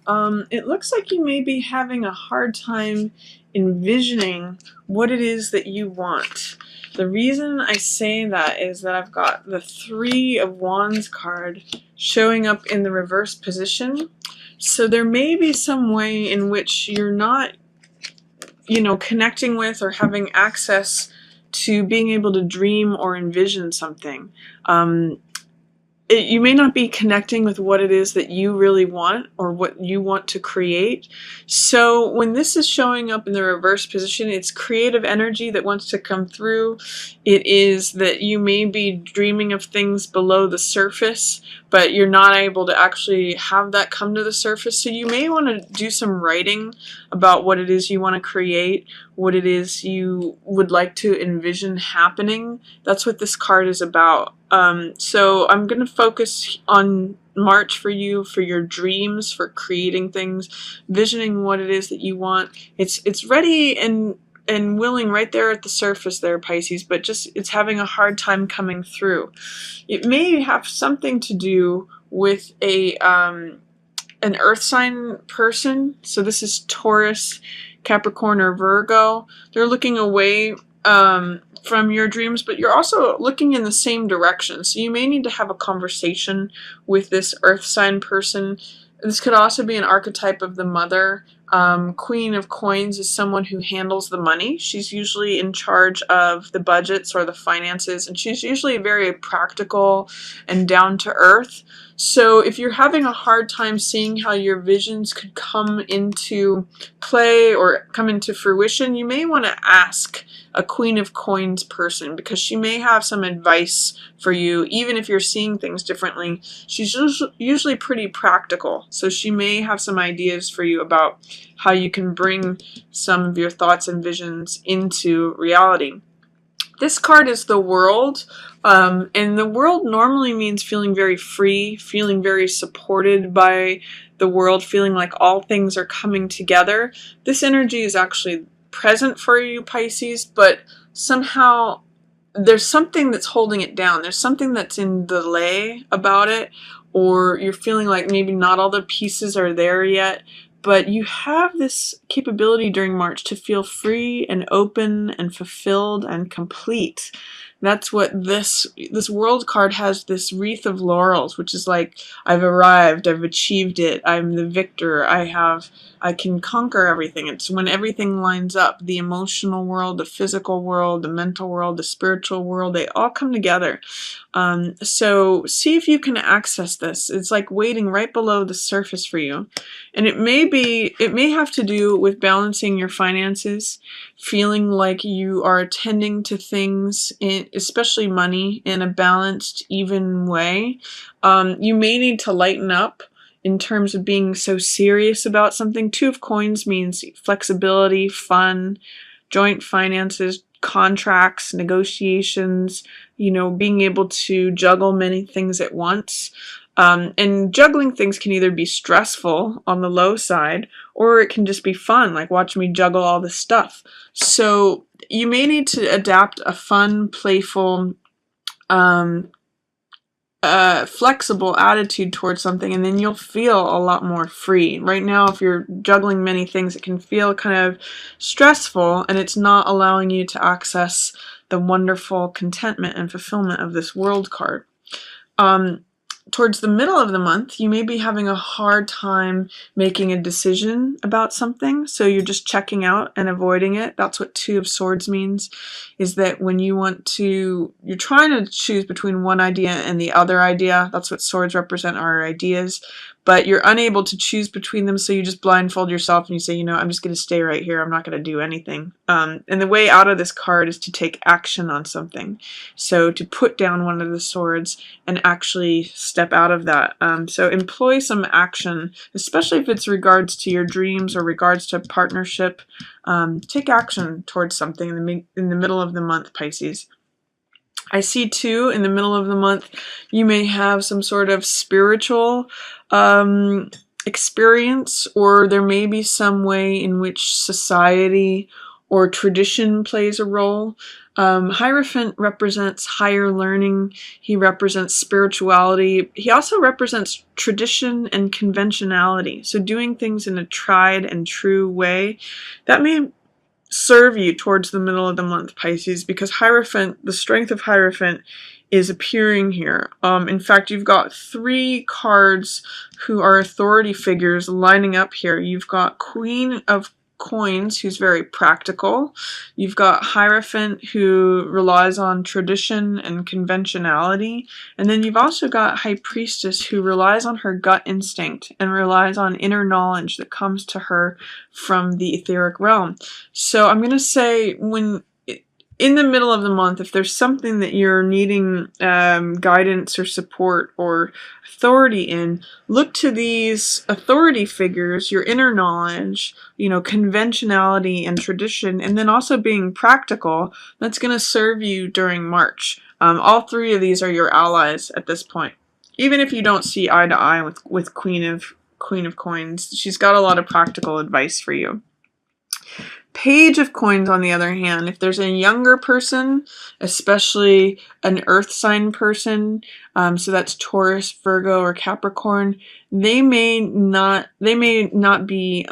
It looks like you may be having a hard time envisioning what it is that you want. The reason I say that is that I've got the Three of Wands card showing up in the reverse position. So there may be some way in which you're not, connecting with or having access to being able to dream or envision something. You may not be connecting with what it is that you really want or what you want to create. So when this is showing up in the reverse position, it's creative energy that wants to come through. It is that you may be dreaming of things below the surface, but you're not able to actually have that come to the surface. So you may want to do some writing about what it is you want to create, what it is you would like to envision happening. That's what this card is about. So I'm going to focus on March for you, for your dreams, for creating things, visioning what it is that you want. It's ready and willing right there at the surface there, Pisces, but just it's having a hard time coming through. It may have something to do with an earth sign person. So this is Taurus, Capricorn, or Virgo. They're looking away from your dreams, but you're also looking in the same direction. So you may need to have a conversation with this earth sign person. This could also be an archetype of the mother. Queen of Coins is someone who handles the money. She's usually in charge of the budgets or the finances, and she's usually very practical and down to earth. So if you're having a hard time seeing how your visions could come into play or come into fruition, you may want to ask a Queen of Coins person, because she may have some advice for you, even if you're seeing things differently. She's usually pretty practical, so she may have some ideas for you about how you can bring some of your thoughts and visions into reality. This card is the World, and the World normally means feeling very free, feeling very supported by the world, feeling like all things are coming together. This energy is actually present for you, Pisces, but somehow there's something that's holding it down. There's something that's in delay about it, or you're feeling like maybe not all the pieces are there yet. But you have this capability during March to feel free and open and fulfilled and complete. That's what this World card has, this wreath of laurels, which is like, I've arrived, I've achieved it, I'm the victor, I can conquer everything. It's when everything lines up, the emotional world, the physical world, the mental world, the spiritual world, they all come together. So see if you can access this. It's like waiting right below the surface for you. And it may have to do with balancing your finances, feeling like you are attending to things, especially money, in a balanced, even way. You may need to lighten up in terms of being so serious about something. Two of Coins means flexibility, fun, joint finances, contracts, negotiations, being able to juggle many things at once. And juggling things can either be stressful on the low side, or it can just be fun, like watch me juggle all this stuff. So you may need to adapt a fun, playful, flexible attitude towards something, and then you'll feel a lot more free. Right now, if you're juggling many things, it can feel kind of stressful, and it's not allowing you to access the wonderful contentment and fulfillment of this World card. Towards the middle of the month, you may be having a hard time making a decision about something, so you're just checking out and avoiding it. That's what Two of Swords means, is that when you're trying to choose between one idea and the other idea. That's what swords represent, our ideas, but you're unable to choose between them, so you just blindfold yourself and you say, I'm just going to stay right here. I'm not going to do anything. And the way out of this card is to take action on something. So to put down one of the swords and actually step out of that. So employ some action, especially if it's regards to your dreams or regards to partnership. Take action towards something in the middle of the month, Pisces. I see too, in the middle of the month, you may have some sort of spiritual experience, or there may be some way in which society or tradition plays a role. Hierophant represents higher learning. He represents spirituality. He also represents tradition and conventionality. So doing things in a tried and true way. That may serve you towards the middle of the month, Pisces, because Hierophant, the strength of Hierophant is appearing here. In fact, you've got 3 cards who are authority figures lining up here. You've got Queen of Coins, who's very practical. You've got Hierophant, who relies on tradition and conventionality. And then you've also got High Priestess, who relies on her gut instinct and relies on inner knowledge that comes to her from the etheric realm. So I'm going to say, when in the middle of the month, if there's something that you're needing guidance or support or authority in, look to these authority figures, your inner knowledge, conventionality and tradition, and then also being practical. That's going to serve you during March. All 3 of these are your allies at this point. Even if you don't see eye to eye with Queen of Coins, she's got a lot of practical advice for you. Page of Coins, on the other hand, if there's a younger person, especially an earth sign person, so that's Taurus, Virgo, or Capricorn, they may not be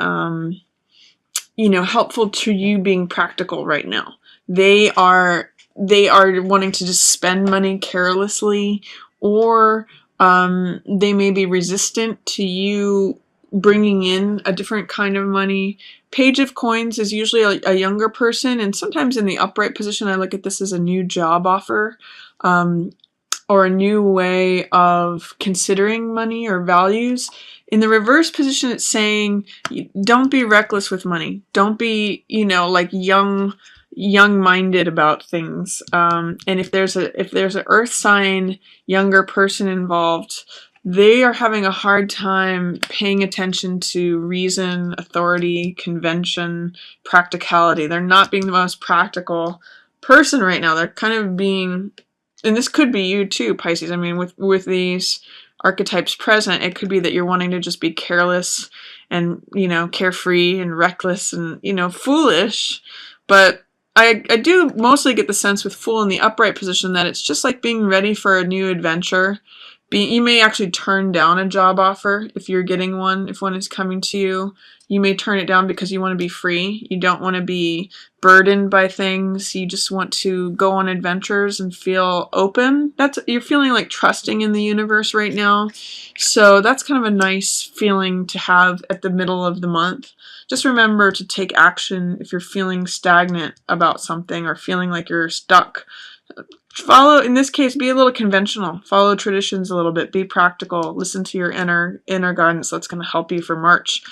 helpful to you being practical right now. They are wanting to just spend money carelessly, or they may be resistant to you bringing in a different kind of money. Page of Coins is usually a younger person, and sometimes in the upright position, I look at this as a new job offer, or a new way of considering money or values. In the reverse position, it's saying, don't be reckless with money. Don't be, young-minded about things. And if there's an earth sign younger person involved, they are having a hard time paying attention to reason, authority, convention, practicality. They're not being the most practical person right now. They're kind of being, and this could be you too, Pisces. I mean, with these archetypes present, it could be that you're wanting to just be careless and, carefree and reckless and, foolish. But I do mostly get the sense with Fool in the upright position that it's just like being ready for a new adventure. You may actually turn down a job offer if you're getting one. If one is coming to you, you may turn it down because you want to be free. You don't want to be burdened by things. You just want to go on adventures and feel open. You're feeling like trusting in the universe right now. So that's kind of a nice feeling to have at the middle of the month. Just remember to take action if you're feeling stagnant about something or feeling like you're stuck. In this case, be a little conventional. Follow traditions a little bit. Be practical. Listen to your inner guidance. That's going to help you for March.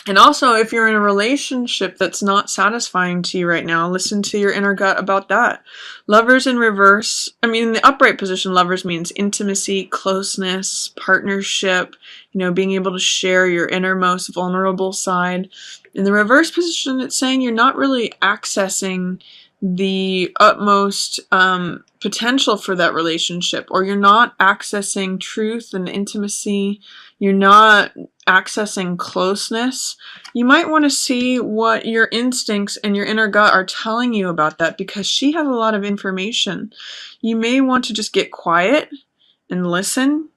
And also, if you're in a relationship that's not satisfying to you right now, listen to your inner gut about that. Lovers in reverse. In the upright position, lovers means intimacy, closeness, partnership, being able to share your innermost vulnerable side. In the reverse position, it's saying you're not really accessing the utmost potential for that relationship, or you're not accessing truth and intimacy. You're not accessing closeness. You might want to see what your instincts and your inner gut are telling you about that, because she has a lot of information. You may want to just get quiet and listen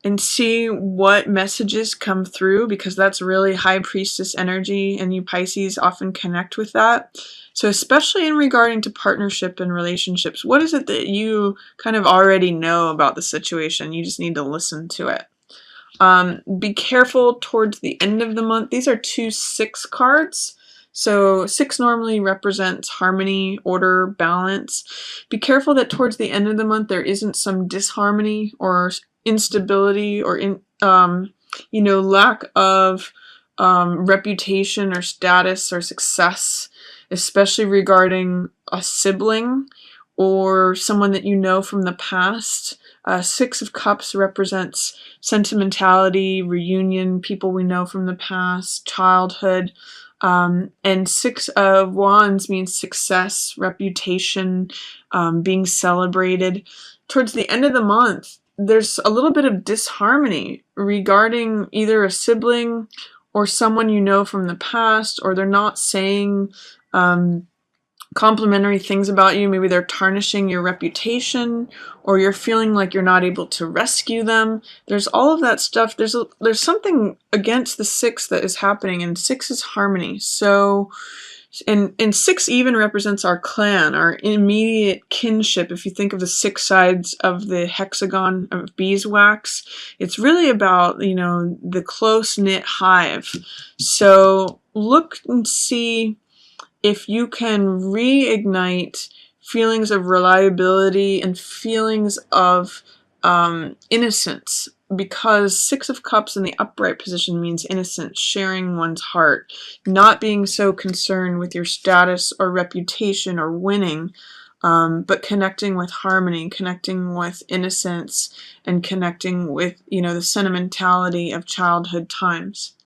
and see what messages come through, because that's really High Priestess energy, and you Pisces often connect with that. So especially in regarding to partnership and relationships, what is it that you kind of already know about the situation? You just need to listen to it. Be careful towards the end of the month. These are 2 6 cards. So 6 normally represents harmony, order, balance. Be careful that towards the end of the month there isn't some disharmony or instability or lack of reputation or status or success, especially regarding a sibling or someone that you know from the past. 6 of Cups represents sentimentality, reunion, people we know from the past, childhood. And 6 of Wands means success, reputation, being celebrated. Towards the end of the month, there's a little bit of disharmony regarding either a sibling or someone you know from the past, or they're not saying complimentary things about you. Maybe they're tarnishing your reputation, or you're feeling like you're not able to rescue them. There's all of that stuff. There's something against the 6 that is happening, and 6 is harmony. So, and 6 even represents our clan, our immediate kinship. If you think of the 6 sides of the hexagon of beeswax, it's really about, you know, the close-knit hive. So look and see if you can reignite feelings of reliability and feelings of innocence, because 6 of Cups in the upright position means innocence, sharing one's heart, not being so concerned with your status or reputation or winning, but connecting with harmony, connecting with innocence, and connecting with, you know, the sentimentality of childhood times.